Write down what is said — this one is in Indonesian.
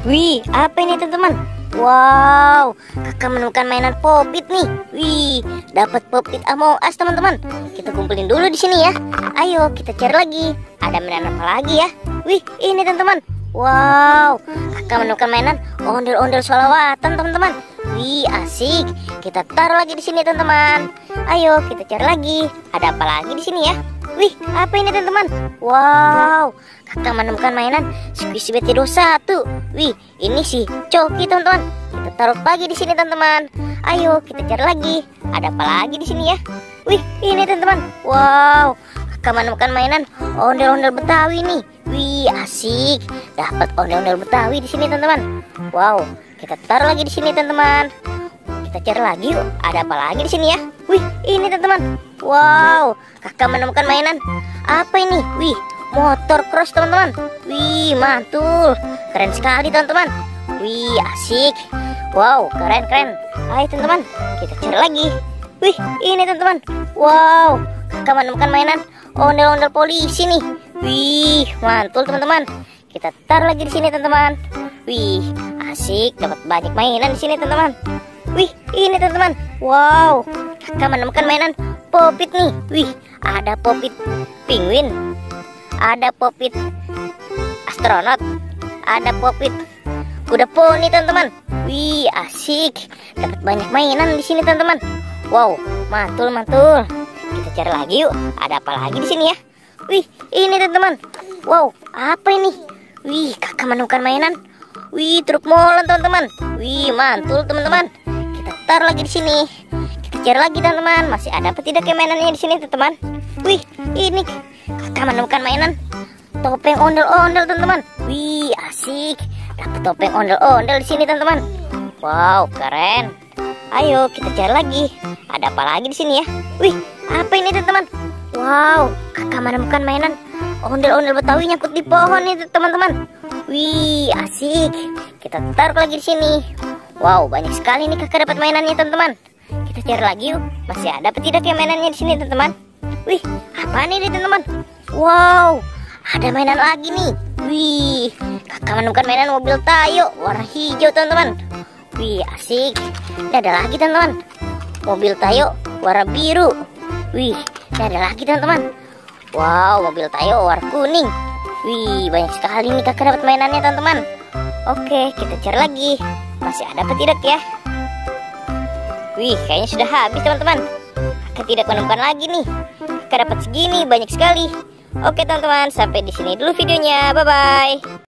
Wih, apa ini teman-teman? Wow, kakak menemukan mainan Pop-it nih. Wih, dapat Pop-it Among Us teman-teman. Kita kumpulin dulu di sini ya. Ayo kita cari lagi. Ada mainan apa lagi ya? Wih, ini teman-teman. Wow, kakak menemukan mainan ondel-ondel sholawatan teman-teman. Wih, asik. Kita taruh lagi di sini teman-teman. Ayo kita cari lagi. Ada apa lagi di sini ya? Wih, apa ini teman-teman? Wow, kakak menemukan mainan Squishy BT 21. Wih, ini sih Coki teman-teman. Kita taruh lagi di sini teman-teman. Ayo kita cari lagi. Ada apa lagi di sini ya? Wih, ini teman-teman. Wow, kakak menemukan mainan ondel-ondel Betawi nih. Wih, asik. Dapat ondel-ondel Betawi di sini teman-teman. Wow, kita taruh lagi di sini teman-teman. Kita cari lagi yuk. Ada apa lagi di sini ya? Wih, ini teman-teman. Wow, kakak menemukan mainan apa ini? Wih, motor cross teman-teman. Wih, mantul. Keren sekali teman-teman. Wih, asik. Wow, keren-keren. Ayo teman-teman, kita cari lagi. Wih, ini teman-teman. Wow, kakak menemukan mainan ondel-ondel polisi nih. Wih, mantul teman-teman. Kita taruh lagi di sini teman-teman. Wih, asik. Dapat banyak mainan di sini teman-teman. Wih, ini teman-teman. Wow, kakak menemukan mainan Pop-it nih. Wih, ada Pop-it penguin, ada Pop-it astronot, ada Pop-it kuda poni teman-teman. Wih, asik. Dapat banyak mainan di sini teman-teman. Wow, mantul. Kita cari lagi yuk. Ada apa lagi di sini ya? Wih, ini teman-teman. Wow, apa ini? Wih, kakak menemukan mainan. Wih, truk molen teman-teman. Wih, mantul teman-teman. Kita taruh lagi di sini. Kita cari lagi teman-teman. Masih ada apa tidak ya mainannya di sini teman-teman? Wih, ini kakak menemukan mainan topeng ondel-ondel teman-teman. Wih, asik. Dapat topeng ondel-ondel di sini teman-teman. Wow, keren. Ayo kita cari lagi. Ada apa lagi di sini ya? Wih, apa ini teman-teman? Wow, kakak menemukan mainan ondel-ondel Betawi nyangkut di pohon nih teman-teman. Wih, asik. Kita taruh lagi di sini. Wow, banyak sekali nih kakak dapat mainannya teman-teman. Kita cari lagi yuk. Masih ada apa tidak ya mainannya di sini teman-teman? Wih, apa nih teman-teman? Wow, ada mainan lagi nih. Wih, kakak menemukan mainan mobil Tayo warna hijau teman-teman. Wih, asik. Ini ada lagi teman-teman. Mobil Tayo warna biru. Wih, ini ada lagi teman-teman. Wow, mobil Tayo warna kuning. Wih, banyak sekali nih kakak dapat mainannya teman-teman. Oke, kita cari lagi. Masih ada apa tidak ya? Wih, kayaknya sudah habis teman-teman. Kakak tidak menemukan lagi nih. Kakak dapat segini banyak sekali. Oke teman-teman, sampai di sini dulu videonya. Bye bye.